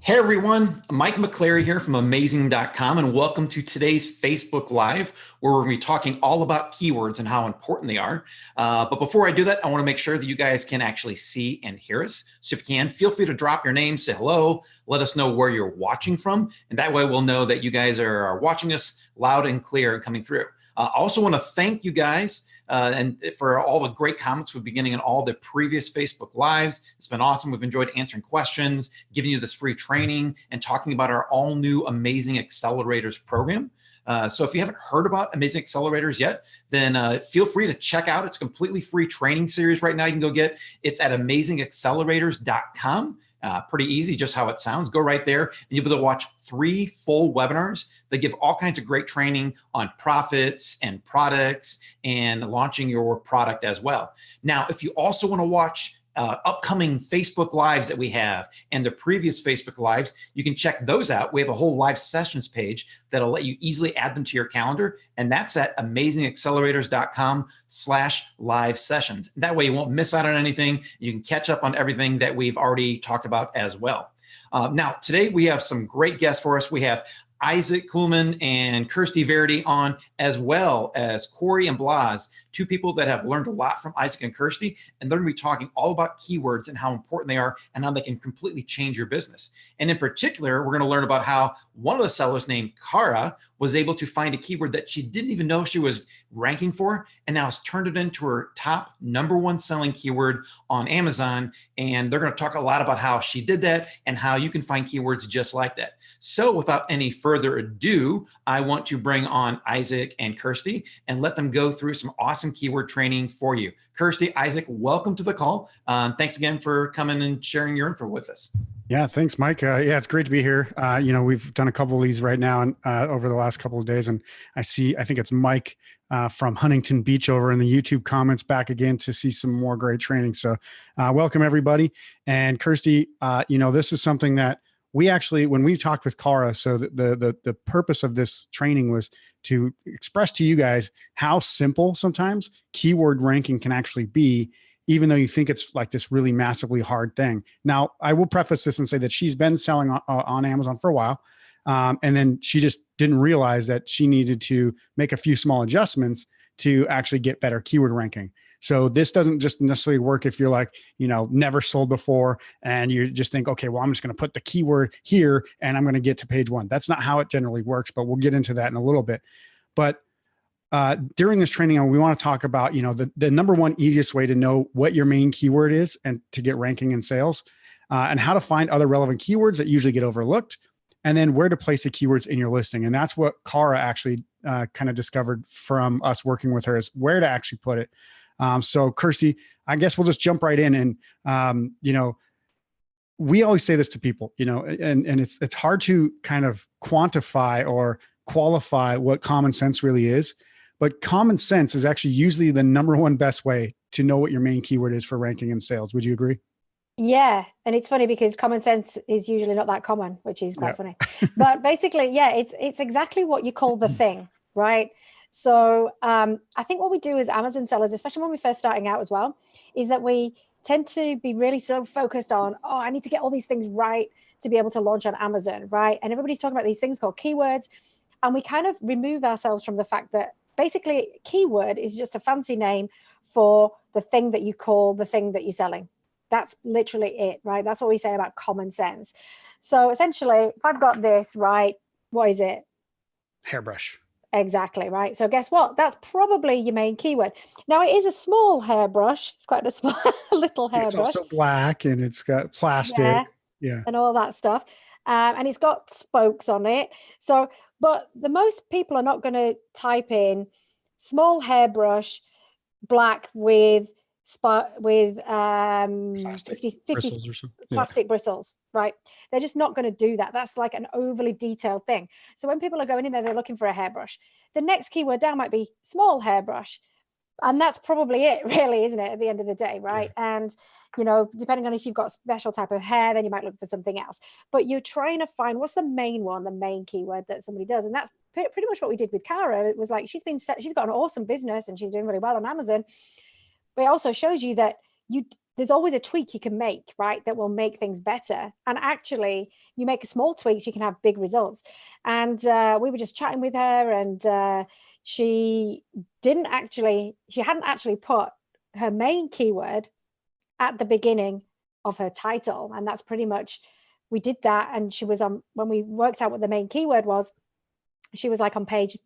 Hey everyone, Mike McClary here from Amazing.com, and welcome to today's Facebook Live, where we're going to be talking all about keywords and how important they are. But before I do that, I want to make sure that you guys can actually see and hear us. So if you can, feel free to drop your name, say hello, let us know where you're watching from, and that way we'll know that you guys are watching us loud and clear and coming through. I also want to thank you guys and for all the great comments we've been getting in all the previous Facebook Lives. It's been awesome. We've enjoyed answering questions, giving you this free training, and talking about our all new Amazing Accelerators program. So if you haven't heard about Amazing Accelerators yet, then feel free to check out. It's a completely free training series right now you can go get. It's at AmazingAccelerators.com. Pretty easy, just how it sounds. Go right there and you'll be able to watch 3 full webinars that give all kinds of great training on profits and products and launching your product as well. Now, if you also want to watch upcoming Facebook Lives that we have and the previous Facebook Lives, you can check those out. We have a whole live sessions page that'll let you easily add them to your calendar. And that's at amazingaccelerators.com/live sessions. That way you won't miss out on anything. You can catch up on everything that we've already talked about as well. Now, today we have some great guests for us. We have Isaac Kuhlman and Kirsty Verity on, as well as Corey and Blas, 2 people that have learned a lot from Isaac and Kirsty, and they're going to be talking all about keywords and how important they are and how they can completely change your business. And in particular, we're going to learn about how one of the sellers named Cara was able to find a keyword that she didn't even know she was ranking for, and now has turned it into her top #1 selling keyword on Amazon. And they're going to talk a lot about how she did that and how you can find keywords just like that. So without any further ado, I want to bring on Isaac and Kirsty and let them go through some awesome keyword training for you. Kirsty, Isaac, welcome to the call. Thanks again for coming and sharing your info with us. Yeah, thanks, Mike. Yeah, it's great to be here. We've done a couple of these right now and over the last couple of days, and I think it's Mike from Huntington Beach over in the YouTube comments back again to see some more great training. So welcome everybody. And Kirsty, this is something that we actually, when we talked with Cara, so the purpose of this training was to express to you guys how simple sometimes keyword ranking can actually be, even though you think it's like this really massively hard thing. Now, I will preface this and say that she's been selling on Amazon for a while. And then she just didn't realize that she needed to make a few small adjustments to actually get better keyword ranking. So this doesn't just necessarily work if you're like, never sold before and you just think, okay, well, I'm just going to put the keyword here and I'm going to get to page 1. That's not how it generally works, but we'll get into that in a little bit. But during this training, we want to talk about, the #1 easiest way to know what your main keyword is and to get ranking in sales, and how to find other relevant keywords that usually get overlooked, and then where to place the keywords in your listing. And that's what Cara actually kind of discovered from us working with her, is where to actually put it. So Kirsty, I guess we'll just jump right in. And, we always say this to people, and it's hard to kind of quantify or qualify what common sense really is. But common sense is actually usually the #1 best way to know what your main keyword is for ranking in sales. Would you agree? Yeah. And it's funny because common sense is usually not that common, which is quite funny. But basically, yeah, it's exactly what you call the thing, right? So I think what we do as Amazon sellers, especially when we're first starting out as well, is that we tend to be really so focused on, oh, I need to get all these things right to be able to launch on Amazon, right? And everybody's talking about these things called keywords. And we kind of remove ourselves from the fact that basically keyword is just a fancy name for the thing that you call the thing that you're selling. That's literally it, right? That's what we say about common sense. So essentially, if I've got this, right, what is it? Hairbrush. Exactly, right? So guess what? That's probably your main keyword. Now, it is a small hairbrush. It's quite a small little hairbrush. It's also black and it's got plastic. Yeah. And all that stuff. And it's got spokes on it. So, but the most people are not going to type in small hairbrush, black with plastic 50 bristles or something. plastic bristles, right? They're just not going to do that. That's like an overly detailed thing. So when people are going in there, they're looking for a hairbrush. The next keyword down might be small hairbrush. And that's probably it, really, isn't it, at the end of the day, right? Yeah. And, depending on if you've got a special type of hair, then you might look for something else. But you're trying to find what's the main one, the main keyword that somebody does. And that's pretty much what we did with Cara. It was like, she's got an awesome business and she's doing really well on Amazon. But it also shows you that there's always a tweak you can make, right? That will make things better. And actually, you make small tweaks, you can have big results. And we were just chatting with her, and she hadn't actually put her main keyword at the beginning of her title. And that's pretty much, we did that. And she was on, when we worked out what the main keyword was, she was like on page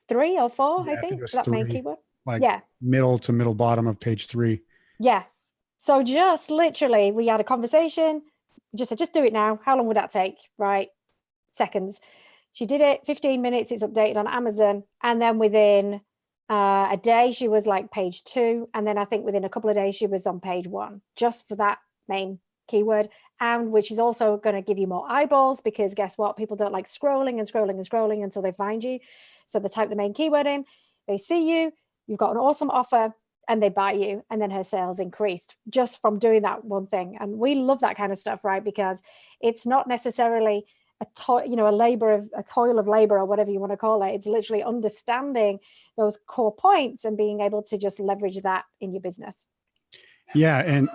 3 or 4, I think that 3, main keyword. Like middle to middle bottom of page 3. Yeah. So just literally, we had a conversation, just said, just do it now. How long would that take? Right. Seconds. She did it, 15 minutes. It's updated on Amazon. And then within a day, she was like page 2. And then I think within a couple of days, she was on page 1, just for that main keyword. And which is also going to give you more eyeballs, because guess what? People don't like scrolling and scrolling and scrolling until they find you. So they type the main keyword in, they see you, you've got an awesome offer, and they buy you. And then her sales increased just from doing that one thing. And we love that kind of stuff, right? Because it's not necessarily a toil of labor, or whatever you want to call it. It's literally understanding those core points and being able to just leverage that in your business. Yeah. And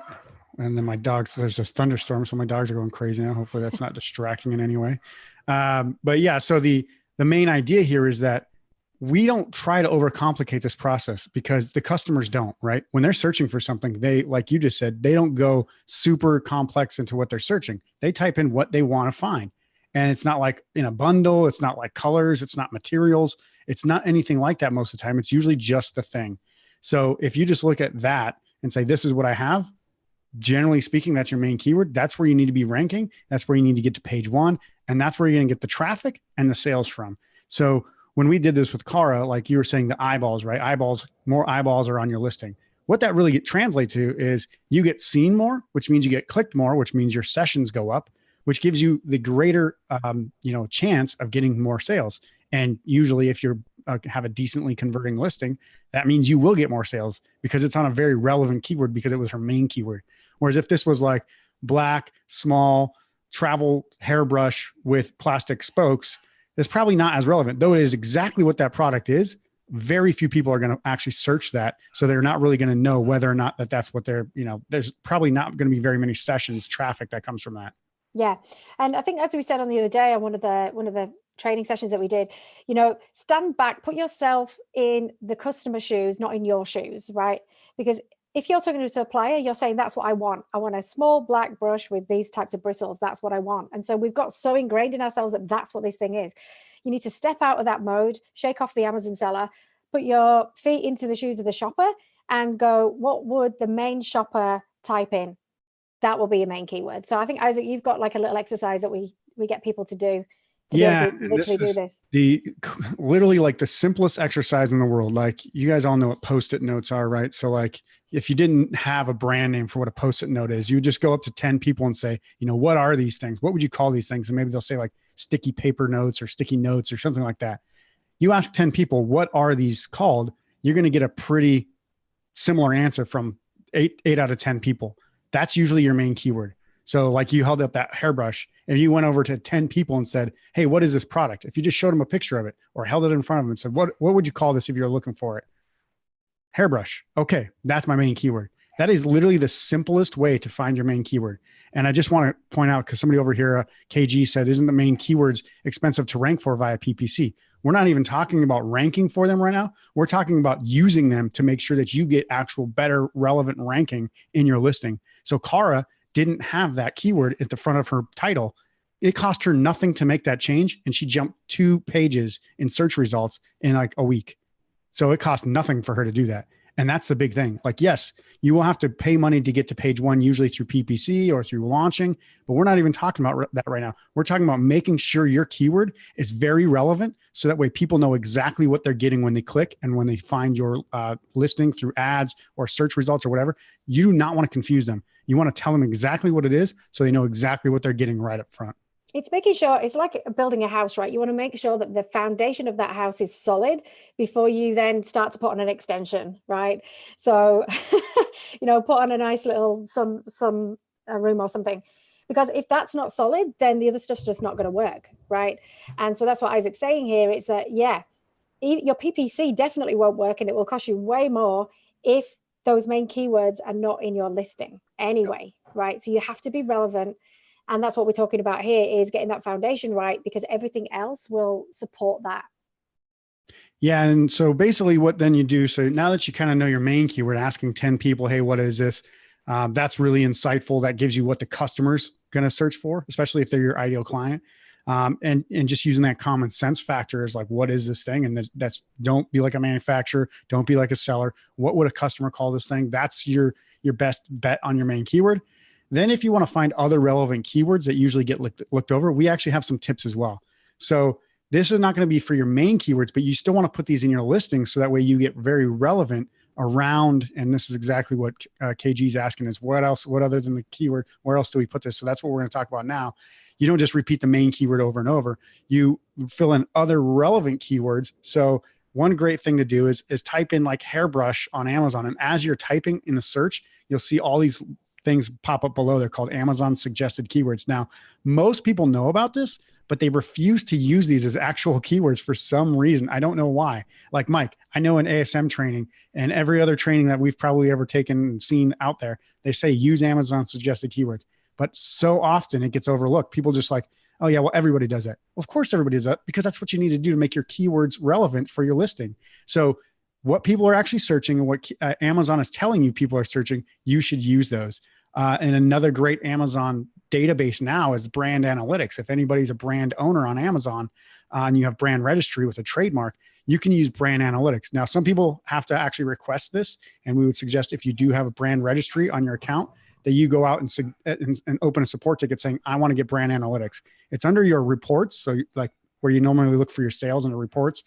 then my dogs, there's a thunderstorm, so my dogs are going crazy now. Hopefully that's not distracting in any way. But yeah, so the main idea here is that we don't try to overcomplicate this process, because the customers don't, right? When they're searching for something, they, like you just said, they don't go super complex into what they're searching. They type in what they want to find. And it's not like in a bundle. It's not like colors. It's not materials. It's not anything like that most of the time. It's usually just the thing. So if you just look at that and say, this is what I have, generally speaking, that's your main keyword. That's where you need to be ranking. That's where you need to get to page 1. And that's where you're going to get the traffic and the sales from. So when we did this with Cara, like you were saying, the eyeballs, right? More eyeballs are on your listing. What that really translates to is you get seen more, which means you get clicked more, which means your sessions go up, which gives you the greater, chance of getting more sales. And usually if you have a decently converting listing, that means you will get more sales, because it's on a very relevant keyword, because it was her main keyword. Whereas if this was like black, small, travel hairbrush with plastic spokes, it's probably not as relevant, though it is exactly what that product is. Very few people are going to actually search that. So they're not really going to know whether or not that's what they're, there's probably not going to be very many sessions traffic that comes from that. Yeah. And I think, as we said on the other day, on one of the training sessions that we did, stand back, put yourself in the customer shoes, not in your shoes, right? Because if you're talking to a supplier, you're saying, that's what I want. I want a small black brush with these types of bristles. That's what I want. And so we've got so ingrained in ourselves that that's what this thing is. You need to step out of that mode, shake off the Amazon seller, put your feet into the shoes of the shopper, and go, what would the main shopper type in? That will be your main keyword. So I think, Isaac, you've got like a little exercise that we get people to do. Be able to literally do this. Literally like the simplest exercise in the world. Like, you guys all know what Post-it notes are, right? So like, if you didn't have a brand name for what a Post-it note is, you would just go up to 10 people and say, what are these things? What would you call these things? And maybe they'll say like sticky paper notes or sticky notes or something like that. You ask 10 people, what are these called? You're going to get a pretty similar answer from eight out of 10 people. That's usually your main keyword. So like, you held up that hairbrush, and you went over to 10 people and said, hey, what is this product? If you just showed them a picture of it or held it in front of them and said, what would you call this if you're looking for it? Hairbrush. Okay, that's my main keyword. That is literally the simplest way to find your main keyword. And I just want to point out, because somebody over here, KG, said, isn't the main keywords expensive to rank for via PPC? We're not even talking about ranking for them right now. We're talking about using them to make sure that you get actual better relevant ranking in your listing. So Cara didn't have that keyword at the front of her title. It cost her nothing to make that change, and she jumped 2 pages in search results in like a week. So it cost nothing for her to do that. And that's the big thing. Like, yes, you will have to pay money to get to page 1, usually through PPC or through launching, but we're not even talking about that right now. We're talking about making sure your keyword is very relevant, so that way people know exactly what they're getting when they click and when they find your listing through ads or search results or whatever. You do not want to confuse them. You want to tell them exactly what it is, so they know exactly what they're getting right up front. It's making sure, it's like building a house, right? You want to make sure that the foundation of that house is solid before you then start to put on an extension, right? So, put on a nice little some room or something. Because if that's not solid, then the other stuff's just not going to work, right? And so that's what Isaac's saying here. It's that, your PPC definitely won't work, and it will cost you way more if those main keywords are not in your listing anyway, right? So you have to be relevant. And that's what we're talking about here, is getting that foundation right, because everything else will support that. Yeah. And so basically what then you do, so now that you kind of know your main keyword, asking 10 people, hey, what is this? That's really insightful. That gives you what the customer's going to search for, especially if they're your ideal client. And just using that common sense factor is like, what is this thing? And that's don't be like a manufacturer. Don't be like a seller. What would a customer call this thing? That's your best bet on your main keyword. Then if you want to find other relevant keywords that usually get looked over, we actually have some tips as well. So this is not going to be for your main keywords, but you still want to put these in your listing so that way you get very relevant around. And this is exactly what KG is asking is what else, what other than the keyword, where else do we put this? So that's what we're going to talk about now. You don't just repeat the main keyword over and over. You fill in other relevant keywords. So one great thing to do is type in like hairbrush on Amazon. And as you're typing in the search, you'll see all these things pop up below. They're called Amazon suggested keywords. Now, most people know about this, but they refuse to use these as actual keywords for some reason. I don't know why. Like Mike, I know in ASM training and every other training that we've probably ever taken and seen out there, they say use Amazon suggested keywords. But so often it gets overlooked. People just like, oh yeah, well, everybody does that. Well, of course everybody does that, because that's what you need to do to make your keywords relevant for your listing. So what people are actually searching and what Amazon is telling you people are searching, you should use those. And another great Amazon database now is brand analytics. If anybody's a brand owner on Amazon and you have brand registry with a trademark, you can use brand analytics. Now, some people have to actually request this. And we would suggest if you do have a brand registry on your account, that you go out and open a support ticket saying, I want to get brand analytics. It's under your reports. So like where you normally look for your sales and the reports,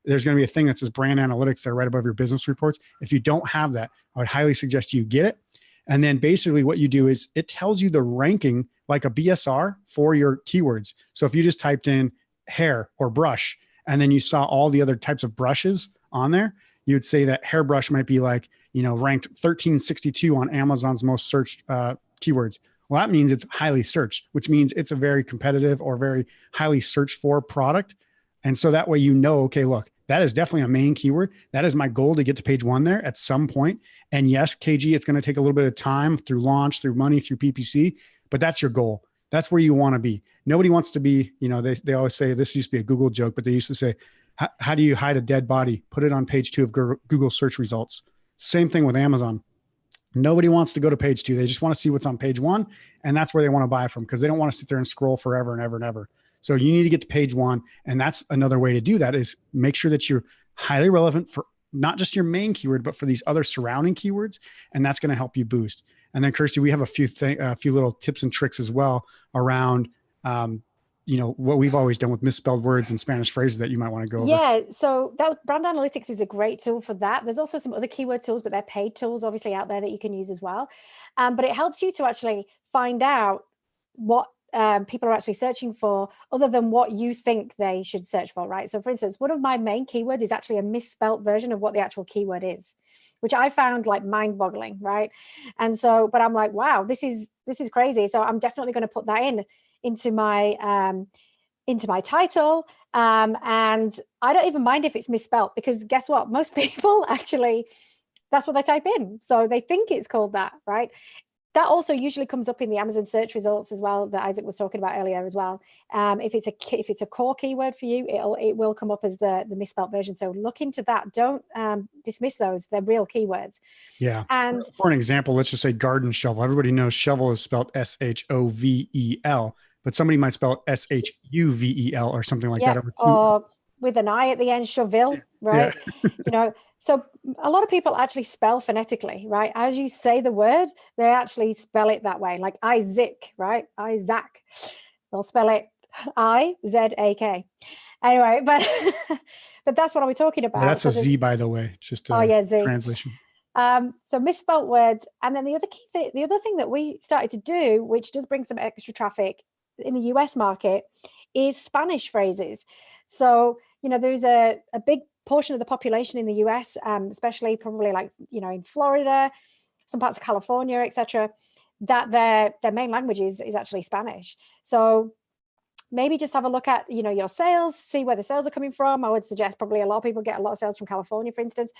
there's going to be a thing that says brand analytics there right above your business reports. If you don't have that, I would highly suggest you get it. And then basically what you do is it tells you the ranking like a BSR for your keywords. So if you just typed in hair or brush, and then you saw all the other types of brushes on there, you'd say that hairbrush might be like, ranked 1362 on Amazon's most searched keywords. Well, that means it's highly searched, which means it's a very competitive or very highly searched for product. And so that way, okay, look, that is definitely a main keyword. That is my goal to get to page 1 there at some point. And yes, KG, it's going to take a little bit of time through launch, through money, through PPC, but that's your goal. That's where you want to be. Nobody wants to be, they always say, this used to be a Google joke, but they used to say, how do you hide a dead body? Put it on page 2 of Google search results. Same thing with Amazon. Nobody wants to go to page 2. They just want to see what's on page 1. And that's where they want to buy from, because they don't want to sit there and scroll forever and ever and ever. So you need to get to page 1. And that's another way to do that, is make sure that you're highly relevant for not just your main keyword, but for these other surrounding keywords. And that's going to help you boost. And then Kirsty, we have a few little tips and tricks as well around, what we've always done with misspelled words and Spanish phrases that you might want to go over. Yeah, so that brand analytics is a great tool for that. There's also some other keyword tools, but they're paid tools obviously out there that you can use as well. But it helps you to actually find out what people are actually searching for other than what you think they should search for, right? So for instance, one of my main keywords is actually a misspelt version of what the actual keyword is, which I found like mind-boggling, right? And so, but I'm like, wow, this is crazy. So I'm definitely going to put that into my title. And I don't even mind if it's misspelt, because guess what? Most people actually, that's what they type in. So they think it's called that, right? That also usually comes up in the Amazon search results as well, that Isaac was talking about earlier as well. If it's a core keyword for you, it will come up as the misspelled version. So look into that. Don't dismiss those. They're real keywords. Yeah. And for an example, let's just say garden shovel. Everybody knows shovel is spelled SHOVEL, but somebody might spell SHUVEL or something like that. Or with an I at the end, Cheville, right? Yeah. So a lot of people actually spell phonetically, right? As you say the word, they actually spell it that way, like Isaac, right? Isaac. They'll spell it I-Z-A-K. Anyway, but that's what are we talking about? Yeah, that's a Z, by the way. It's just Z. Translation. So misspelt words. And then the other thing that we started to do, which does bring some extra traffic in the US market, is Spanish phrases. So, there's a big portion of the population in the US, especially probably like, in Florida, some parts of California, etc., that their main language is actually Spanish. So maybe just have a look at, your sales, see where the sales are coming from. I would suggest probably a lot of people get a lot of sales from California, for instance,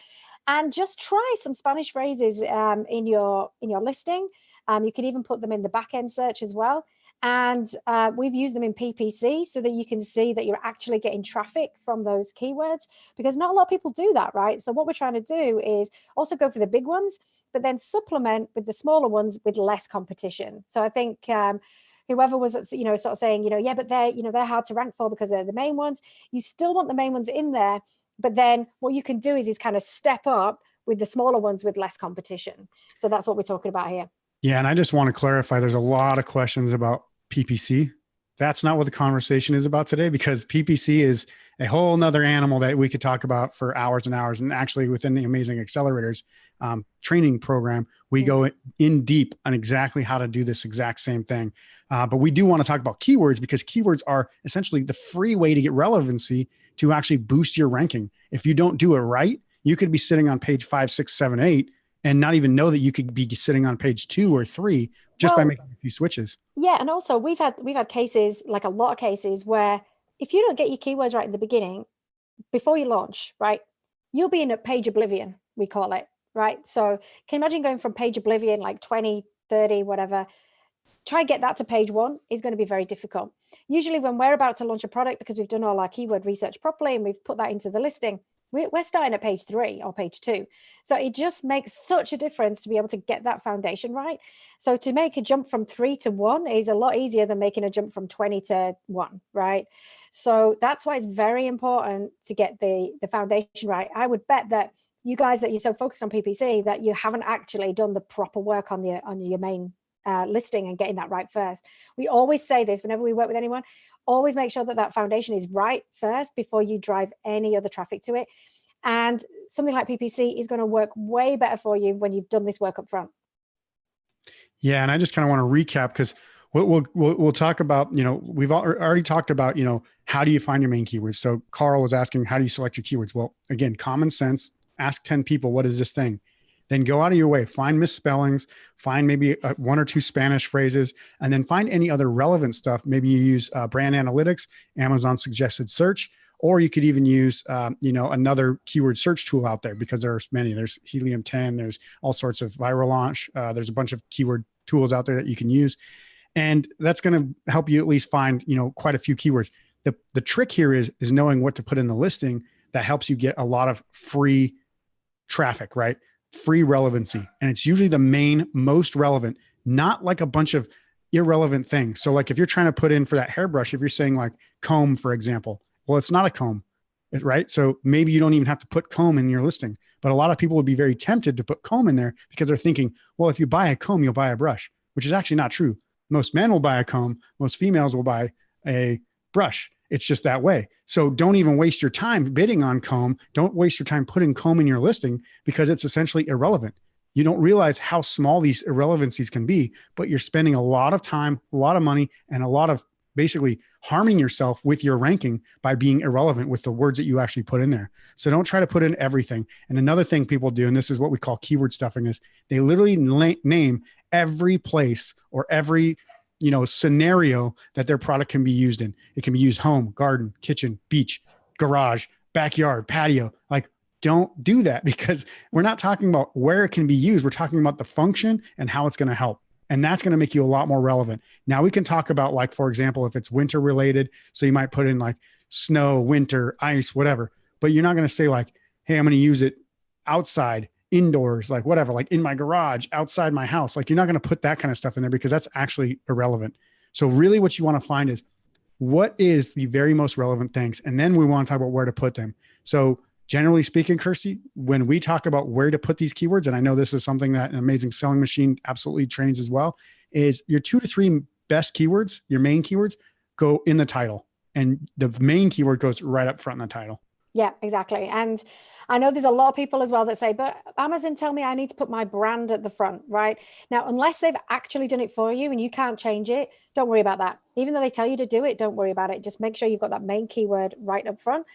and just try some Spanish phrases in your listing. You could even put them in the back end search as well. And we've used them in PPC so that you can see that you're actually getting traffic from those keywords, because not a lot of people do that, right? So what we're trying to do is also go for the big ones, but then supplement with the smaller ones with less competition. So I think whoever was, sort of saying, yeah, but they're hard to rank for because they're the main ones. You still want the main ones in there, but then what you can do is kind of step up with the smaller ones with less competition. So that's what we're talking about here. Yeah. And I just want to clarify, there's a lot of questions about PPC. That's not what the conversation is about today, because PPC is a whole nother animal that we could talk about for hours and hours. And actually within the Amazing Accelerators training program, we go in deep on exactly how to do this exact same thing. But we do want to talk about keywords, because keywords are essentially the free way to get relevancy to actually boost your ranking. If you don't do it right, you could be sitting on page 5, 6, 7, 8 and not even know that you could be sitting on page 2 or 3 just by making a few switches. Yeah. And also we've had cases, like a lot of cases, where if you don't get your keywords right in the beginning, before you launch, right, you'll be in a page oblivion, we call it, right? So can you imagine going from page oblivion, like 20, 30, whatever, try and get that to page 1 is going to be very difficult. Usually when we're about to launch a product, because we've done all our keyword research properly and we've put that into the listing, we're starting at page 3 or page 2. So it just makes such a difference to be able to get that foundation right. So to make a jump from 3 to 1 is a lot easier than making a jump from 20 to 1, right? So that's why it's very important to get the foundation right. I would bet that you guys, that you're so focused on PPC, that you haven't actually done the proper work on your main listing and getting that right first. We always say this whenever we work with anyone: always make sure that that foundation is right first before you drive any other traffic to it. And something like PPC is going to work way better for you when you've done this work up front. Yeah. And I just kind of want to recap, because we'll talk about, we've already talked about, how do you find your main keywords? So Carl was asking, how do you select your keywords? Well, again, common sense, ask 10 people, what is this thing? Then go out of your way, find misspellings, find maybe 1 or 2 Spanish phrases, and then find any other relevant stuff. Maybe you use brand analytics, Amazon suggested search, or you could even use, another keyword search tool out there, because there's many. There's Helium 10, there's all sorts of Viral Launch. There's a bunch of keyword tools out there that you can use. And that's going to help you at least find, quite a few keywords. The trick here is knowing what to put in the listing that helps you get a lot of free traffic, right? Free relevancy. And it's usually the main, most relevant, not like a bunch of irrelevant things. So like if you're trying to put in for that hairbrush, if you're saying like comb, for example, well, it's not a comb, right? So maybe you don't even have to put comb in your listing, but a lot of people would be very tempted to put comb in there because they're thinking, well, if you buy a comb, you'll buy a brush, which is actually not true. Most men will buy a comb. Most females will buy a brush. It's just that way. So don't even waste your time bidding on comb. Don't waste your time putting comb in your listing, because it's essentially irrelevant. You don't realize how small these irrelevancies can be, but you're spending a lot of time, a lot of money, and a lot of basically harming yourself with your ranking by being irrelevant with the words that you actually put in there. So don't try to put in everything. And another thing people do, and this is what we call keyword stuffing, is they literally name every place or every scenario that their product can be used in. It can be used home, garden, kitchen, beach, garage, backyard, patio. Like, don't do that, because we're not talking about where it can be used. We're talking about the function and how it's going to help. And that's going to make you a lot more relevant. Now we can talk about, like, for example, if it's winter related, so you might put in like snow, winter, ice, whatever, but you're not going to say like, hey, I'm going to use it outside, indoors, like whatever, like in my garage, outside my house. Like, you're not going to put that kind of stuff in there, because that's actually irrelevant. So really what you want to find is what is the very most relevant things. And then we want to talk about where to put them. So generally speaking, Kirsty, when we talk about where to put these keywords, and I know this is something that an Amazing Selling Machine absolutely trains as well, is your 2 to 3 best keywords, your main keywords, go in the title. And the main keyword goes right up front in the title. Yeah, exactly. And I know there's a lot of people as well that say, but Amazon tell me I need to put my brand at the front, right? Now, unless they've actually done it for you and you can't change it, don't worry about that. Even though they tell you to do it, don't worry about it. Just make sure you've got that main keyword right up front.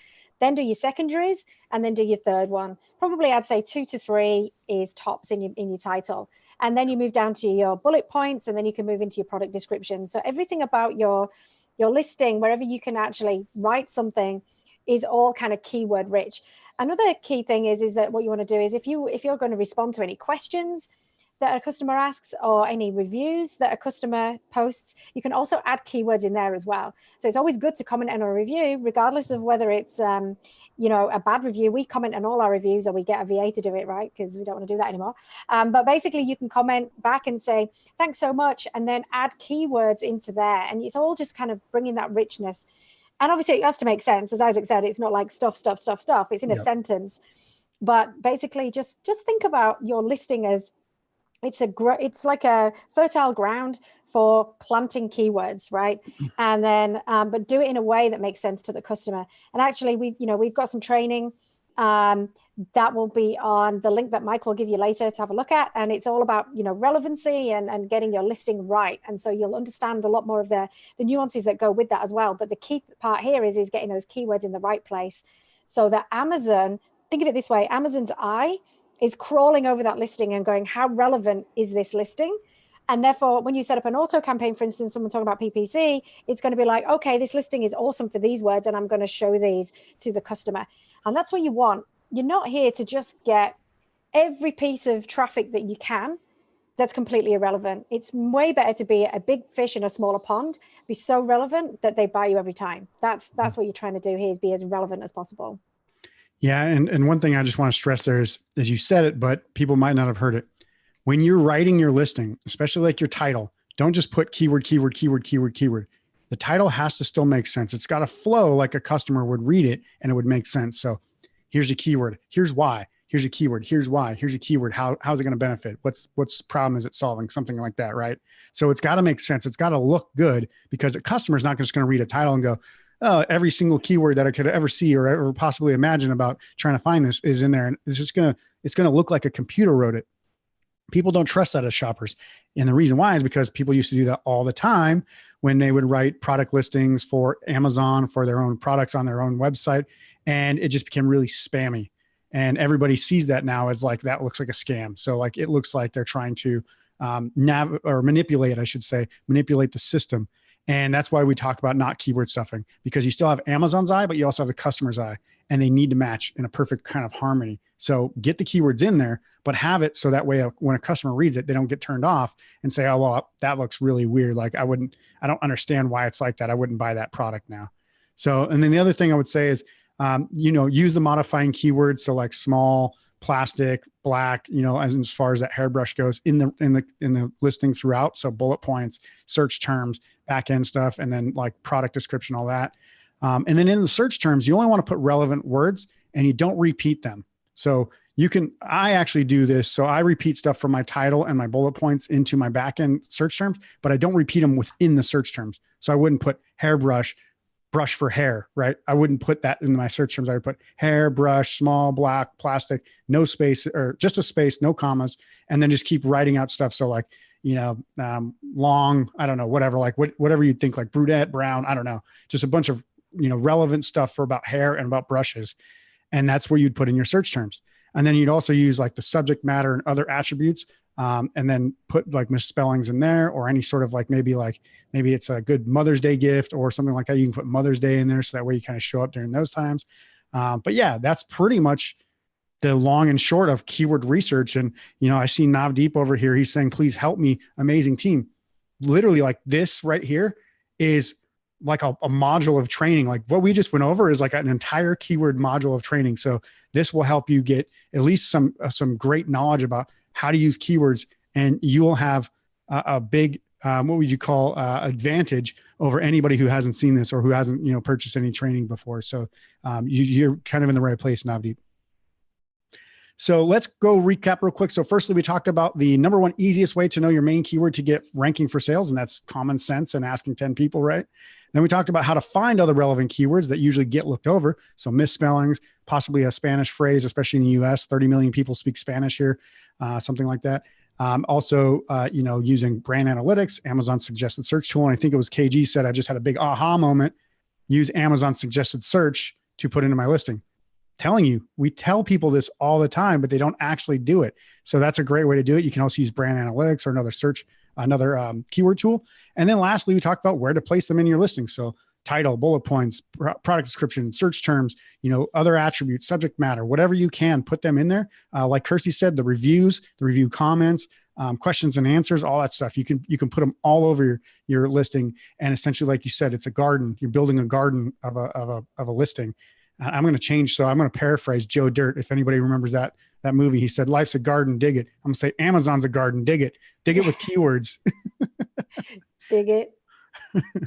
Then do your secondaries, and then do your third one. Probably I'd say 2 to 3 is tops in your title. And then you move down to your bullet points, and then you can move into your product description. So everything about your your listing, wherever you can actually write something, is all kind of keyword rich. Another key thing is that what you want to do is if you're going to respond to any questions that a customer asks or any reviews that a customer posts, you can also add keywords in there as well. So it's always good to comment on a review, regardless of whether it's a bad review. We comment on all our reviews, or we get a VA to do it, right? Because we don't want to do that anymore. But basically, you can comment back and say, thanks so much, and then add keywords into there. And it's all just kind of bringing that richness. And obviously, it has to make sense. As Isaac said, it's not like stuff. It's in a sentence. But basically, just think about your listing as it's like a fertile ground for planting keywords, right? And then, but do it in a way that makes sense to the customer. And actually, we've got some training that will be on the link that Mike will give you later to have a look at. And it's all about, relevancy and getting your listing right. And so you'll understand a lot more of the nuances that go with that as well. But the key part here is getting those keywords in the right place so that Amazon, think of it this way, Amazon's eye is crawling over that listing and going, how relevant is this listing? And therefore, when you set up an auto campaign, for instance, someone talking about PPC, it's going to be like, okay, this listing is awesome for these words, and I'm going to show these to the customer. And that's what you want. You're not here to just get every piece of traffic that you can that's completely irrelevant. It's way better to be a big fish in a smaller pond, be so relevant that they buy you every time. That's what you're trying to do here, is be as relevant as possible. Yeah. And one thing I just want to stress there is you said it, but people might not have heard it. When you're writing your listing, especially like your title, don't just put keyword. The title has to still make sense. It's got to flow like a customer would read it and it would make sense. So here's a keyword. Here's why. Here's a keyword. Here's why. Here's a keyword. How's it going to benefit? What's problem is it solving? Something like that, right? So it's got to make sense. It's got to look good, because a customer is not just going to read a title and go, oh, every single keyword that I could ever see or ever possibly imagine about trying to find this is in there. And it's going to look like a computer wrote it. People don't trust that as shoppers. And the reason why is because people used to do that all the time when they would write product listings for Amazon for their own products on their own website. And it just became really spammy. And everybody sees that now as like, that looks like a scam. So like, it looks like they're trying to manipulate the system. And that's why we talk about not keyword stuffing, because you still have Amazon's eye, but you also have the customer's eye, and they need to match in a perfect kind of harmony. So get the keywords in there, but have it so that way when a customer reads it, they don't get turned off and say, oh, well, that looks really weird. Like I don't understand why it's like that. I wouldn't buy that product now. So, and then the other thing I would say is, use the modifying keywords. So like small, plastic, black, as far as that hairbrush goes in the listing throughout. So bullet points, search terms, back end stuff, and then like product description, all that. And then in the search terms, you only want to put relevant words and you don't repeat them. So I actually do this. So I repeat stuff from my title and my bullet points into my back end search terms, but I don't repeat them within the search terms. So I wouldn't put hairbrush, brush for hair, right? I wouldn't put that in my search terms. I would put hair, brush, small, black, plastic, no space, or just a space, no commas, and then just keep writing out stuff. So like, long, I don't know, whatever, like whatever you think, like brunette, brown, I don't know, just a bunch of, relevant stuff for about hair and about brushes. And that's where you'd put in your search terms. And then you'd also use like the subject matter and other attributes, and then put like misspellings in there, or any sort of maybe it's a good Mother's Day gift or something like that. You can put Mother's Day in there, so that way you kind of show up during those times. But yeah, that's pretty much the long and short of keyword research. And, I see Navdeep over here. He's saying, please help me, amazing team. Literally like this right here is like a module of training. Like what we just went over is like an entire keyword module of training. So this will help you get at least some great knowledge about how to use keywords, and you will have a big, what would you call advantage over anybody who hasn't seen this or who hasn't, purchased any training before. So you're kind of in the right place, Navdeep. So let's go recap real quick. So firstly, we talked about the number one easiest way to know your main keyword to get ranking for sales, and that's common sense and asking 10 people, right? Then we talked about how to find other relevant keywords that usually get looked over. So misspellings, possibly a Spanish phrase, especially in the US, 30 million people speak Spanish here, something like that. Also, using brand analytics, Amazon suggested search tool. And I think it was KG said, I just had a big aha moment. Use Amazon suggested search to put into my listing. Telling you, we tell people this all the time, but they don't actually do it. So that's a great way to do it. You can also use brand analytics or another search another keyword tool. And then lastly, we talked about where to place them in your listing. So title, bullet points, product description, search terms, other attributes, subject matter, whatever you can, put them in there. Like Kirsty said, the reviews, the review comments, questions and answers, all that stuff. You can put them all over your listing. And essentially, like you said, it's a garden. You're building a garden of a listing. I'm going to change. So I'm going to paraphrase Joe Dirt. If anybody remembers that movie, he said, "Life's a garden, dig it." I'm going to say Amazon's a garden, dig it with keywords. Dig it.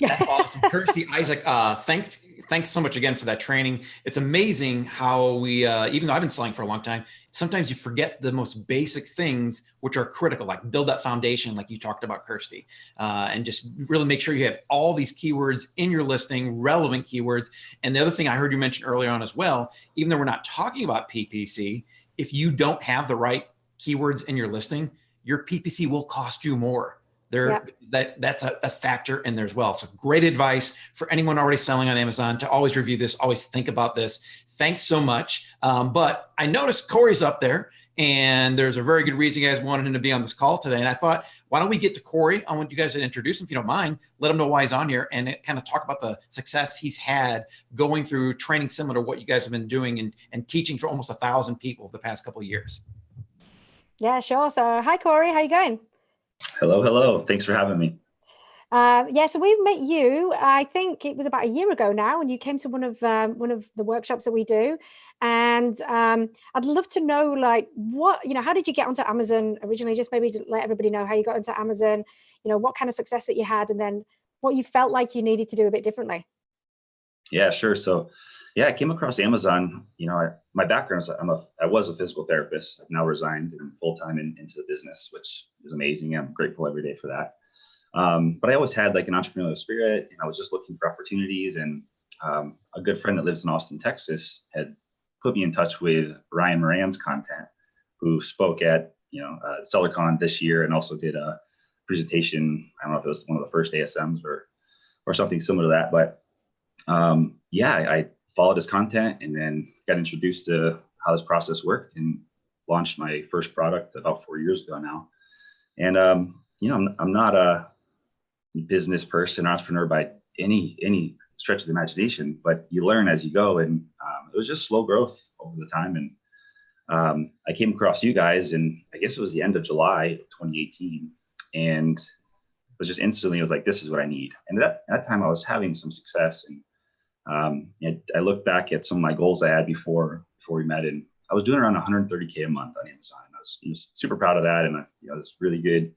That's awesome. Kirsty, Isaac, thanks so much again for that training. It's amazing how we, even though I've been selling for a long time, sometimes you forget the most basic things which are critical, like build that foundation, like you talked about, Kirsty, and just really make sure you have all these keywords in your listing, relevant keywords. And the other thing I heard you mention earlier on as well, even though we're not talking about PPC, if you don't have the right keywords in your listing, your PPC will cost you more. That's a factor in there as well. So great advice for anyone already selling on Amazon to always review this, always think about this. Thanks so much. But I noticed Corey's up there, and there's a very good reason you guys wanted him to be on this call today. And I thought, why don't we get to Corey? I want you guys to introduce him, if you don't mind. Let him know why he's on here and kind of talk about the success he's had going through training similar to what you guys have been doing and teaching for almost 1,000 people the past couple of years. Yeah, sure. So hi, Corey. How you going? Hello. Thanks for having me. So we met you, I think it was about a year ago now, and you came to one of the workshops that we do. And I'd love to know, like, how did you get onto Amazon originally? Just maybe to let everybody know how you got into Amazon, what kind of success that you had, and then what you felt like you needed to do a bit differently. Yeah, sure. So, I came across Amazon. My background is I was a physical therapist. I've now resigned and I'm full-time into the business, which is amazing. I'm grateful every day for that. But I always had like an entrepreneurial spirit, and I was just looking for opportunities. And a good friend that lives in Austin, Texas, had put me in touch with Ryan Moran's content, who spoke at SellerCon this year and also did a presentation. I don't know if it was one of the first ASMs or something similar to that, but I followed his content and then got introduced to how this process worked and launched my first product about 4 years ago now. And I'm not a business person, entrepreneur by any stretch of the imagination, but you learn as you go. And it was just slow growth over the time. And I came across you guys, and I guess it was the end of July of 2018, and it was just instantly, I was like, this is what I need. And at that time I was having some success. And I look back at some of my goals I had before we met, and I was doing around 130K a month on Amazon. I was super proud of that. And it's really good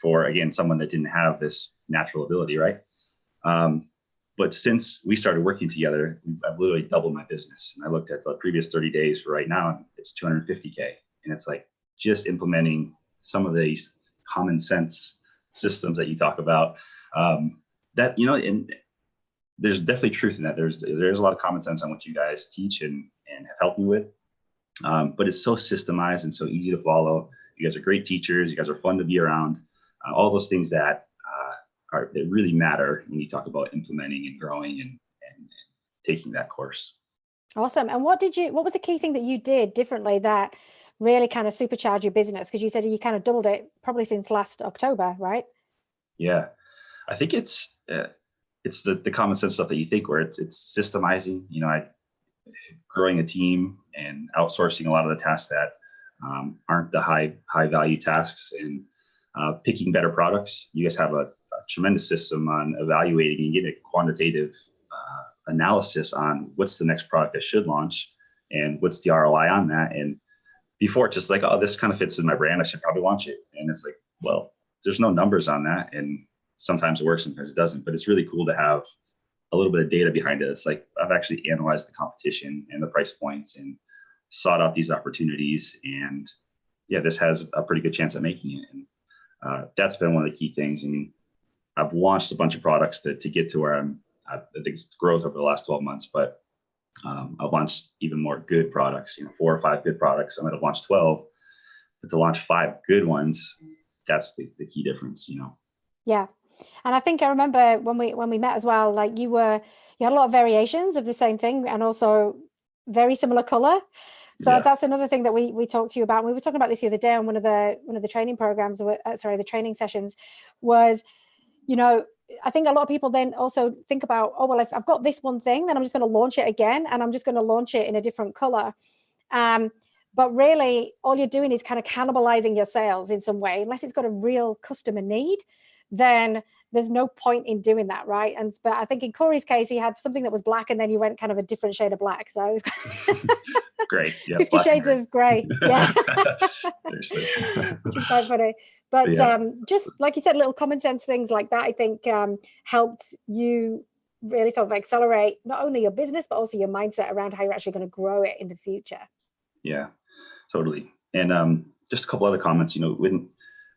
for, again, someone that didn't have this natural ability, right? But since we started working together, I've literally doubled my business. And I looked at the previous 30 days for right now, and it's 250K. And it's like just implementing some of these common sense systems that you talk about, and there's definitely truth in that. There's a lot of common sense on what you guys teach and have helped me with. But it's so systemized and so easy to follow. You guys are great teachers. You guys are fun to be around. All those things that really matter when you talk about implementing and growing and taking that course. Awesome. And what was the key thing that you did differently that really kind of supercharged your business? Because you said you kind of doubled it probably since last October, right? Yeah, I think it's the common sense stuff that you think, where it's systemizing, growing a team and outsourcing a lot of the tasks that aren't the high value tasks, and picking better products. You guys have a tremendous system on evaluating and getting a quantitative analysis on what's the next product that should launch and what's the ROI on that. And before, it's just like, oh, this kind of fits in my brand, I should probably launch it. And it's like, well, there's no numbers on that. And sometimes it works, sometimes it doesn't. But it's really cool to have a little bit of data behind it. It's like, I've actually analyzed the competition and the price points and sought out these opportunities. And this has a pretty good chance at making it. And that's been one of the key things. I mean, I've launched a bunch of products to get to where I think it's growth over the last 12 months, but I've launched even more good products, 4 or 5 good products. I might have launched 12, but to launch 5 good ones, that's the key difference, Yeah. And I think I remember when we met as well, like you had a lot of variations of the same thing and also very similar color. So that's another thing that we talked to you about. We were talking about this the other day on one of the training programs, the training sessions was, I think a lot of people then also think about, oh, well, if I've got this one thing, then I'm just going to launch it again, and I'm just going to launch it in a different color. But really, all you're doing is kind of cannibalizing your sales in some way. Unless it's got a real customer need, then there's no point in doing that, right? But I think in Corey's case, he had something that was black, and then you went kind of a different shade of black. So it was great. Yeah, 50 shades of gray. Yeah. Seriously. Which is quite funny. But just like you said, little common sense things like that, I think helped you really sort of accelerate not only your business, but also your mindset around how you're actually going to grow it in the future. Yeah, totally. And just a couple other comments,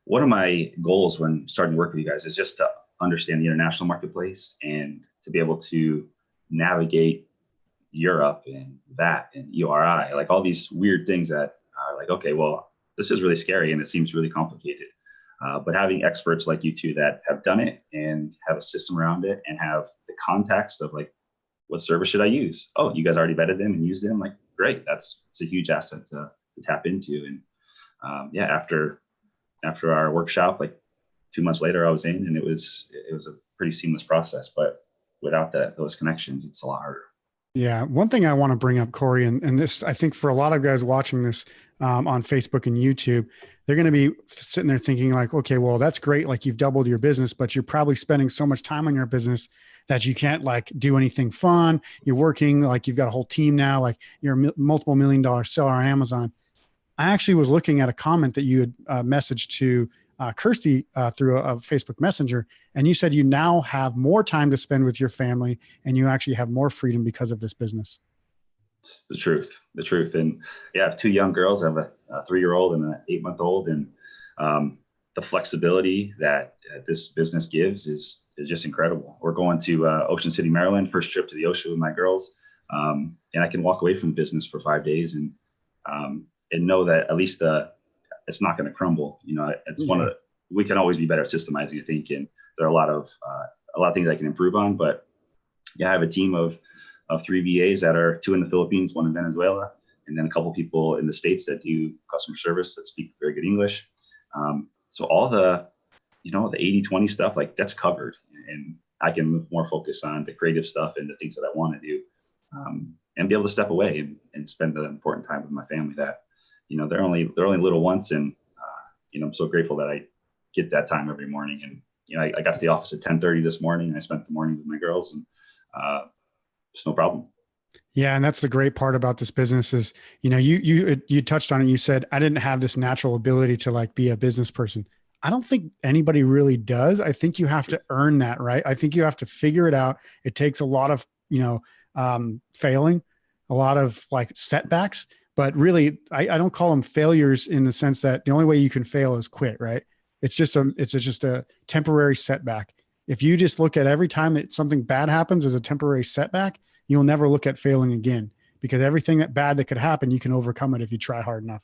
one of my goals when starting to work with you guys is just to understand the international marketplace and to be able to navigate Europe and VAT and EURI, like all these weird things that are like, okay, well, this is really scary and it seems really complicated. But having experts like you two that have done it and have a system around it and have the context of like, what service should I use? Oh, you guys already vetted them and used them. Like, great. It's a huge asset to tap into. And after our workshop, like 2 months later, I was in, and it was a pretty seamless process. But without those connections, it's a lot harder. Yeah. One thing I want to bring up, Corey, and this, I think for a lot of guys watching this on Facebook and YouTube, they're going to be sitting there thinking like, okay, well, that's great. Like you've doubled your business, but you're probably spending so much time on your business that you can't like do anything fun. You're working, like you've got a whole team now, like you're a multiple $1 million seller on Amazon. I actually was looking at a comment that you had messaged to Kirsty through a Facebook Messenger, and you said you now have more time to spend with your family and you actually have more freedom because of this business. It's the truth. And yeah, I have 2 young girls. I have a 3-year-old and an 8-month-old, and the flexibility that this business gives is just incredible. We're going to Ocean City, Maryland, first trip to the ocean with my girls, and I can walk away from the business for 5 days and know that at least it's not going to crumble. It's we can always be better at systemizing, I think, and there are a lot of things I can improve on. But yeah, I have a team of 3 VAs that are 2 in the Philippines, 1 in Venezuela, and then a couple people in the States that do customer service that speak very good English. So all the 80-20 stuff, like that's covered, and I can more focus on the creative stuff and the things that I want to do, and be able to step away and spend the important time with my family that, they're only little once. And, I'm so grateful that I get that time every morning. And, I got to the office at 10:30 this morning, and I spent the morning with my girls, and it's no problem. Yeah. And that's the great part about this business is, you touched on it. You said, I didn't have this natural ability to like be a business person. I don't think anybody really does. I think you have to earn that, right? I think you have to figure it out. It takes a lot of, failing, a lot of like setbacks, but really I don't call them failures in the sense that the only way you can fail is quit, right? It's just a temporary setback. If you just look at every time that something bad happens as a temporary setback, you'll never look at failing again, because everything that could happen, you can overcome it if you try hard enough.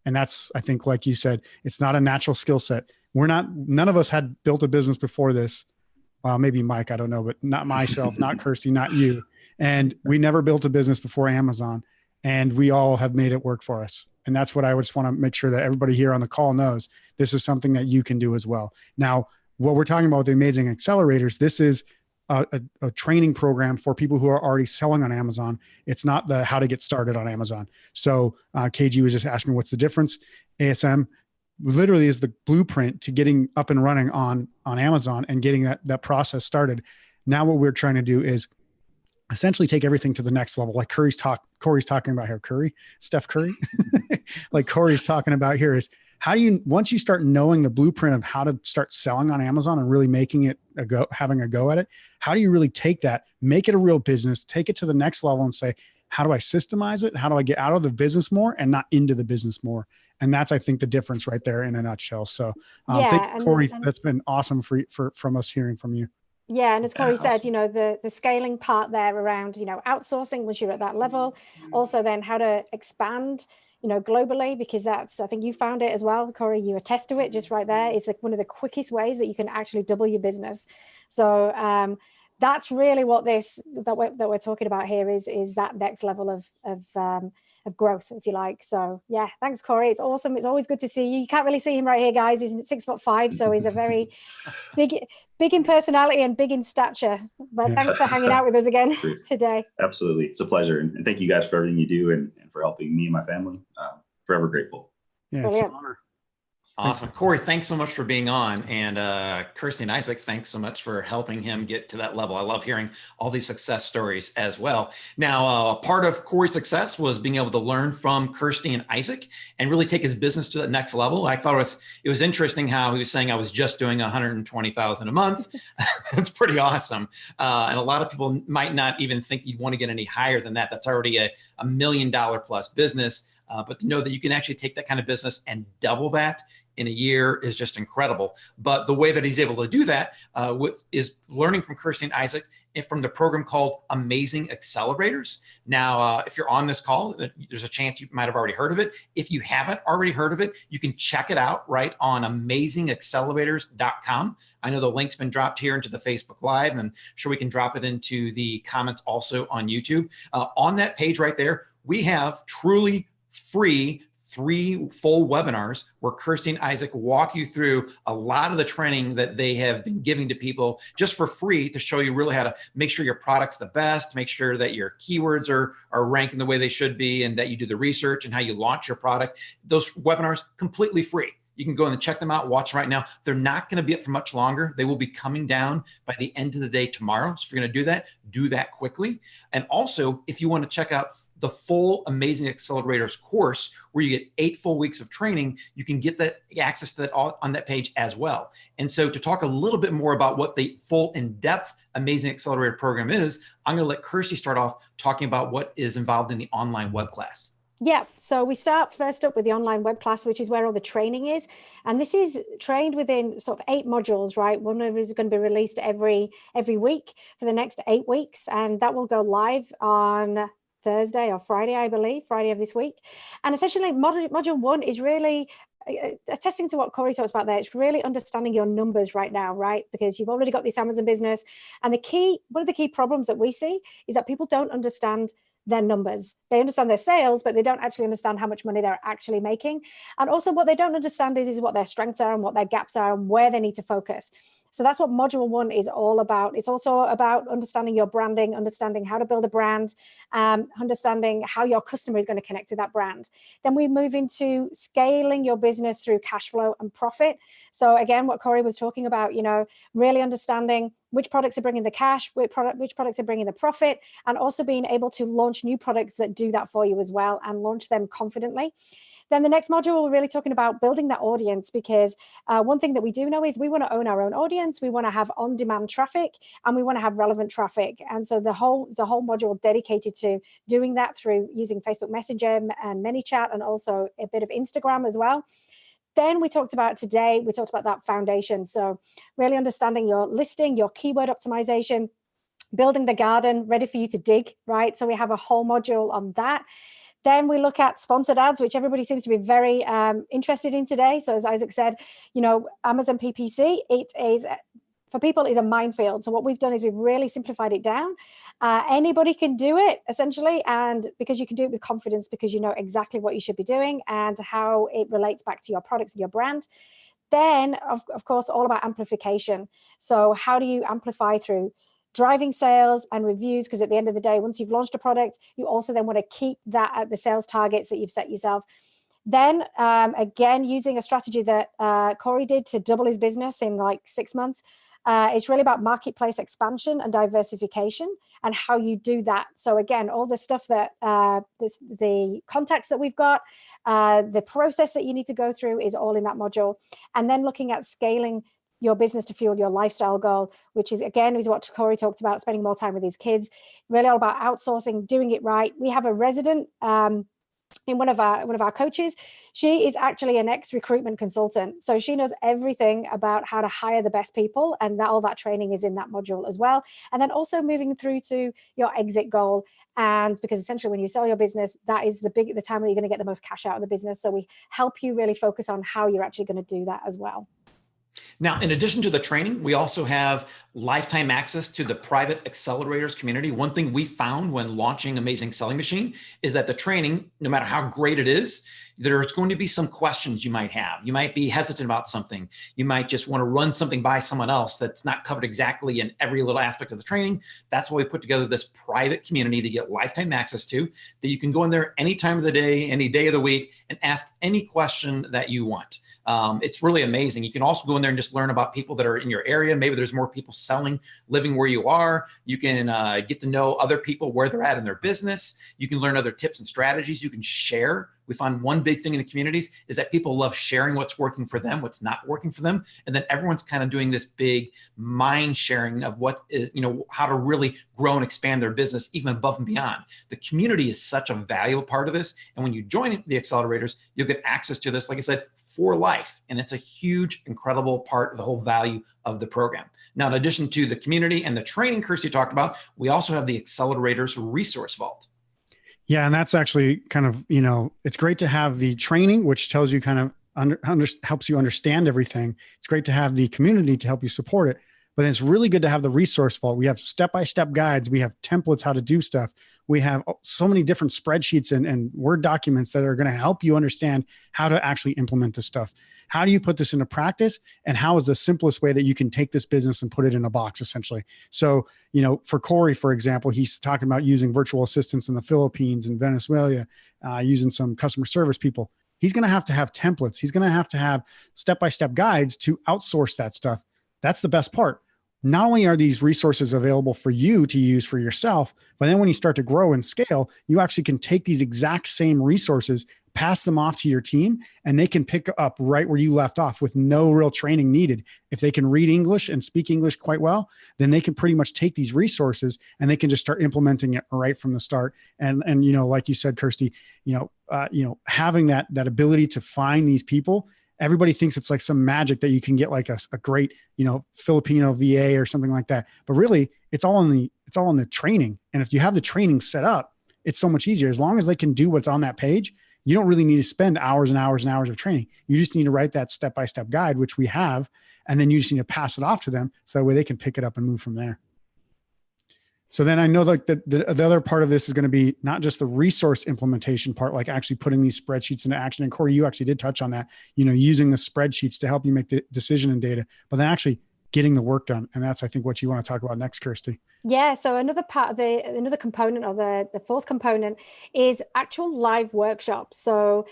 And that's, I think, like you said, it's not a natural skill set. None of us had built a business before this. Well, maybe Mike, I don't know, but not myself, not Kirsty, not you. And we never built a business before Amazon, and we all have made it work for us. And that's what I just want to make sure that everybody here on the call knows. This is something that you can do as well. Now, what we're talking about with the Amazing Accelerators, this is a training program for people who are already selling on Amazon. It's not the how to get started on Amazon. So KG was just asking, what's the difference? ASM literally is the blueprint to getting up and running on Amazon and getting that process started. Now, what we're trying to do is essentially take everything to the next level. Like Corey's talking about here, Steph Curry, like Corey's talking about here is, how do you, once you start knowing the blueprint of how to start selling on Amazon and really making it having a go at it, how do you really take that, make it a real business, take it to the next level and say, how do I systemize it? How do I get out of the business more and not into the business more? And that's, I think, the difference right there in a nutshell. So thank you, Corey. That's been awesome from us hearing from you. Yeah. And as Corey said, the scaling part there around, outsourcing once you're at that level, also then how to expand, globally, because I think you found it as well, Corey, you attest to it just right there. It's like one of the quickest ways that you can actually double your business. So that's really what that we're talking about here is that next level of of growth, if you like. So yeah, thanks, Corey. It's awesome. It's always good to see you. You can't really see him right here, guys. He's 6'5", so he's a very big in personality and big in stature. But thanks for hanging out with us again today. Absolutely. It's a pleasure. And thank you guys for everything you do and for helping me and my family. Forever grateful. Yeah, it's an honor. Awesome. Corey, thanks so much for being on. And Kirsty and Isaac, thanks so much for helping him get to that level. I love hearing all these success stories as well. Now, part of Corey's success was being able to learn from Kirsty and Isaac and really take his business to that next level. I thought it was interesting how he was saying, I was just doing 120,000 a month. That's pretty awesome. And a lot of people might not even think you'd want to get any higher than that. That's already a $1 million plus business. But to know that you can actually take that kind of business and double that in a year is just incredible. But the way that he's able to do that is learning from Kirsty and Isaac and from the program called Amazing Accelerators. Now, if you're on this call, there's a chance you might have already heard of it. If you haven't already heard of it, you can check it out right on Amazing.com. I know the link's been dropped here into the Facebook Live, and I'm sure we can drop it into the comments also on YouTube. On that page right there, we have truly free 3 full webinars where Kirsty and Isaac walk you through a lot of the training that they have been giving to people just for free to show you really how to make sure your product's the best, make sure that your keywords are ranking the way they should be, and that you do the research and how you launch your product. Those webinars completely free. You can go and check them out, watch right now. They're not going to be up for much longer. They will be coming down by the end of the day tomorrow. So if you're going to do that quickly. And also, if you want to check out the full Amazing Accelerators course, where you get 8 full weeks of training, you can get that access to that on that page as well. And so to talk a little bit more about what the full in-depth Amazing Accelerator program is, I'm going to let Kirsty start off talking about what is involved in the online web class. Yeah, so we start first up with the online web class, which is where all the training is. And this is trained within sort of 8 modules, right? One of them is going to be released every week for the next 8 weeks. And that will go live on Thursday or Friday, I believe, Friday of this week. And essentially module 1 is really attesting to what Corey talks about there. It's really understanding your numbers right now, right? Because you've already got this Amazon business. And one of the key problems that we see is that people don't understand their numbers. They understand their sales, but they don't actually understand how much money they're actually making. And also what they don't understand is what their strengths are and what their gaps are and where they need to focus. So that's what module 1 is all about. It's also about understanding your branding, understanding how to build a brand, understanding how your customer is going to connect to that brand. Then we move into scaling your business through cash flow and profit. So again, what Corey was talking about, really understanding which products are bringing the cash, which products are bringing the profit, and also being able to launch new products that do that for you as well and launch them confidently. Then the next module, we're really talking about building that audience, because one thing that we do know is we want to own our own audience. We want to have on-demand traffic, and we want to have relevant traffic. And so the whole module dedicated to doing that through using Facebook Messenger and ManyChat, and also a bit of Instagram as well. Then we talked about that foundation. So really understanding your listing, your keyword optimization, building the garden ready for you to dig, right? So we have a whole module on that. Then we look at sponsored ads, which everybody seems to be very interested in today. So as Isaac said, Amazon PPC, it is, for people, is a minefield. So what we've done is we've really simplified it down. Anybody can do it, essentially, and because you can do it with confidence, because you know exactly what you should be doing and how it relates back to your products and your brand. Then, of course, all about amplification. So how do you amplify through driving sales and reviews? Because at the end of the day, once you've launched a product, you also then want to keep that at the sales targets that you've set yourself. Then again, using a strategy that Corey did to double his business in like 6 months. It's really about marketplace expansion and diversification and how you do that. So again, all the stuff that the contacts that we've got, the process that you need to go through is all in that module. And then looking at scaling your business to fuel your lifestyle goal, which is what Corey talked about, spending more time with his kids, really all about outsourcing, doing it right. We have a resident in one of our coaches. She is actually an ex-recruitment consultant. So she knows everything about how to hire the best people, and all that training is in that module as well. And then also moving through to your exit goal. And because essentially when you sell your business, that is the time that you're going to get the most cash out of the business. So we help you really focus on how you're actually going to do that as well. Now, in addition to the training, we also have lifetime access to the private accelerators community. One thing we found when launching Amazing Selling Machine is that the training, no matter how great it is, there's going to be some questions you might have. You might be hesitant about something. You might just want to run something by someone else that's not covered exactly in every little aspect of the training. That's why we put together this private community to get lifetime access to, that you can go in there any time of the day, any day of the week, and ask any question that you want. It's really amazing. You can also go in there and just learn about people that are in your area. Maybe there's more people selling, living where you are. You can get to know other people where they're at in their business. You can learn other tips and strategies. You can share. We find one big thing in the communities is that people love sharing what's working for them, what's not working for them. And then everyone's kind of doing this big mind sharing of what is, how to really grow and expand their business even above and beyond. The community is such a valuable part of this. And when you join the accelerators, you'll get access to this, like I said, for life. And it's a huge, incredible part of the whole value of the program. Now, in addition to the community and the training Kirsty talked about, we also have the accelerators resource vault. Yeah. And that's actually kind of, it's great to have the training, which tells you kind of helps you understand everything. It's great to have the community to help you support it, but then it's really good to have the resource vault. We have step-by-step guides. We have templates, how to do stuff. We have so many different spreadsheets and Word documents that are going to help you understand how to actually implement this stuff. How do you put this into practice? And how is the simplest way that you can take this business and put it in a box, essentially? So, for Corey, for example, he's talking about using virtual assistants in the Philippines and Venezuela, using some customer service people. He's going to have templates. He's going to have step-by-step guides to outsource that stuff. That's the best part. Not only are these resources available for you to use for yourself, but then when you start to grow and scale, you actually can take these exact same resources, pass them off to your team, and they can pick up right where you left off with no real training needed. If they can read English and speak English quite well, then they can pretty much take these resources and they can just start implementing it right from the start. And like you said, Kirsty, having that ability to find these people. Everybody thinks it's like some magic that you can get like a great, Filipino VA or something like that. But really, it's all in the training. And if you have the training set up, it's so much easier. As long as they can do what's on that page, you don't really need to spend hours and hours and hours of training. You just need to write that step-by-step guide, which we have, and then you just need to pass it off to them so that way they can pick it up and move from there. So then I know like the other part of this is going to be not just the resource implementation part, like actually putting these spreadsheets into action. And Corey, you actually did touch on that, using the spreadsheets to help you make the decision and data, but then actually getting the work done. And that's, I think, what you want to talk about next, Kirsty. Yeah. So another component of the fourth component is actual live workshops. So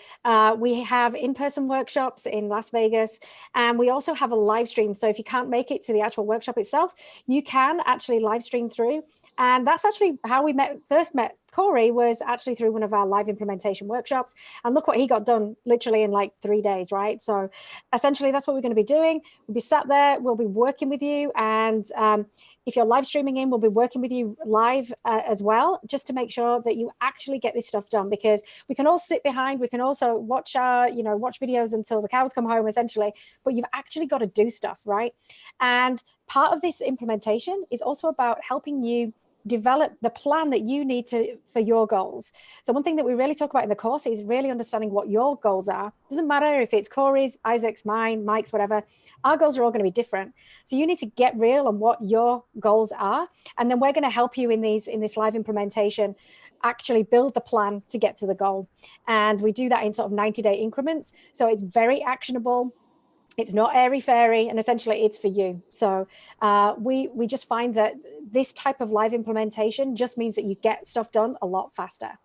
we have in-person workshops in Las Vegas, and we also have a live stream. So if you can't make it to the actual workshop itself, you can actually live stream through. And that's actually how we first met Corey, was actually through one of our live implementation workshops. And look what he got done literally in like 3 days, right? So essentially that's what we're going to be doing. We'll be sat there, we'll be working with you. And if you're live streaming in, we'll be working with you live as well, just to make sure that you actually get this stuff done, because we can all sit behind, we can also watch watch videos until the cows come home, essentially, but you've actually got to do stuff, right? And part of this implementation is also about helping you develop the plan that you need for your goals. So one thing that we really talk about in the course is really understanding what your goals are. Doesn't matter if it's Corey's, Isaac's, mine, Mike's, whatever. Our goals are all going to be different. So you need to get real on what your goals are. And then we're going to help you in this live implementation actually build the plan to get to the goal. And we do that in sort of 90-day increments. So it's very actionable. It's not airy-fairy, and essentially it's for you. So we just find that this type of live implementation just means that you get stuff done a lot faster.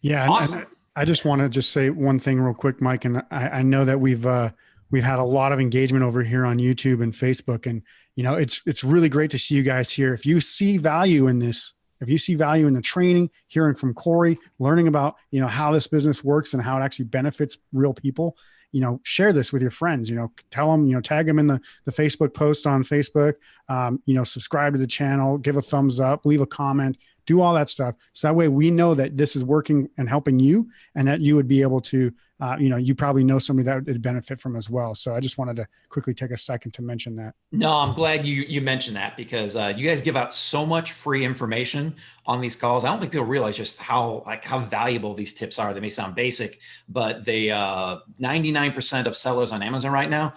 Yeah. Awesome. And I just want to just say one thing real quick, Mike. And I know that we've had a lot of engagement over here on YouTube and Facebook, and it's really great to see you guys here. If you see value in this, if you see value in the training, hearing from Corey, learning about how this business works and how it actually benefits real people, share this with your friends, tell them, tag them in the Facebook post on Facebook, subscribe to the channel, give a thumbs up, leave a comment, do all that stuff. So that way we know that this is working and helping you, and that you would be able to, you probably know somebody that would benefit from as well. So I just wanted to quickly take a second to mention that. No, I'm glad you mentioned that, because you guys give out so much free information on these calls. I don't think people realize just how valuable these tips are. They may sound basic, but they 99% of sellers on Amazon right now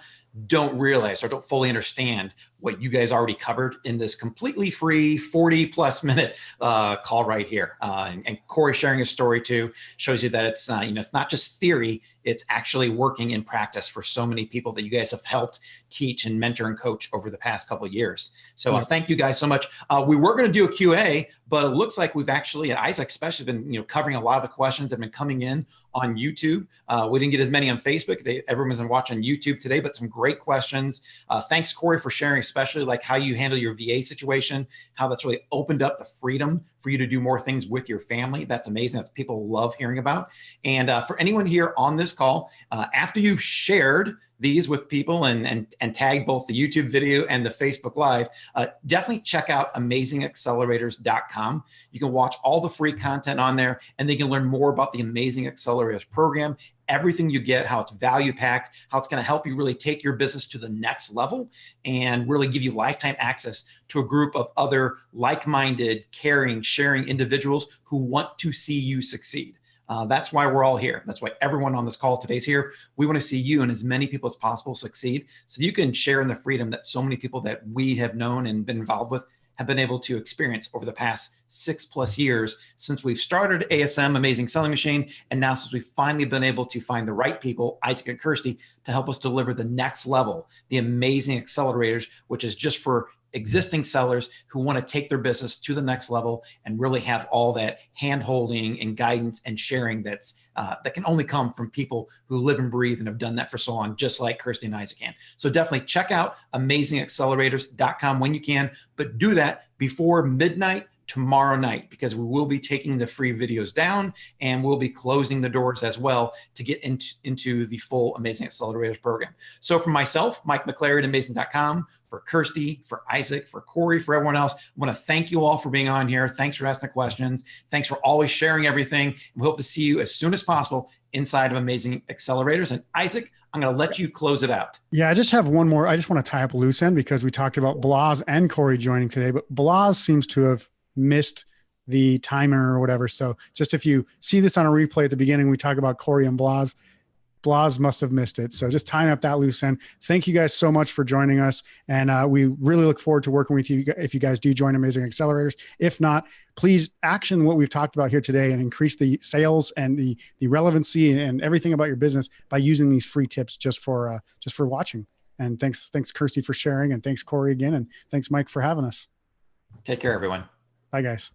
don't realize or don't fully understand what you guys already covered in this completely free 40+ minute call right here. And Corey sharing his story too shows you that it's it's not just theory, it's actually working in practice for so many people that you guys have helped teach and mentor and coach over the past couple of years. So thank you guys so much. We were going to do a Q&A, but it looks like we've actually, and Isaac especially, been covering a lot of the questions that have been coming in on YouTube. We didn't get as many on Facebook. Everyone's been watching YouTube today, but some great questions. Thanks, Corey, for sharing, especially like how you handle your VA situation, how that's really opened up the freedom for you to do more things with your family. That's amazing. That's people love hearing about. And for anyone here on this call, after you've shared these with people and tag both the YouTube video and the Facebook Live, definitely check out Amazing.accelerators.com. You can watch all the free content on there, and they can learn more about the Amazing Accelerators program, everything you get, how it's value packed, how it's going to help you really take your business to the next level and really give you lifetime access to a group of other like-minded, caring, sharing individuals who want to see you succeed. That's why we're all here. That's why everyone on this call today is here. We want to see you and as many people as possible succeed so you can share in the freedom that so many people that we have known and been involved with have been able to experience over the past 6+ years since we've started ASM, Amazing Selling Machine, and now since we've finally been able to find the right people, Isaac and Kirsty, to help us deliver the next level, the Amazing Accelerators, which is just for existing sellers who want to take their business to the next level and really have all that hand-holding and guidance and sharing that can only come from people who live and breathe and have done that for so long, just like Kirsty and Isaac can. So definitely check out AmazingAccelerators.com when you can, but do that before midnight tomorrow night, because we will be taking the free videos down and we'll be closing the doors as well to get into the full Amazing Accelerators program. So for myself, Mike McClary at Amazing.com, for Kirsty, for Isaac, for Corey, for everyone else, I want to thank you all for being on here. Thanks for asking the questions. Thanks for always sharing everything. We hope to see you as soon as possible inside of Amazing Accelerators. And Isaac, I'm going to let you close it out. Yeah, I just have one more. I just want to tie up a loose end because we talked about Blas and Corey joining today, but Blas seems to have missed the timer or whatever. So just if you see this on a replay at the beginning, we talk about Corey and Blas must have missed it. So just tying up that loose end. Thank you guys so much for joining us. And we really look forward to working with you if you guys do join Amazing Accelerators. If not, please action what we've talked about here today and increase the sales and the relevancy and everything about your business by using these free tips just for watching. And thanks Kirsty for sharing, and thanks Corey again, and thanks Mike for having us. Take care, everyone. Bye, guys.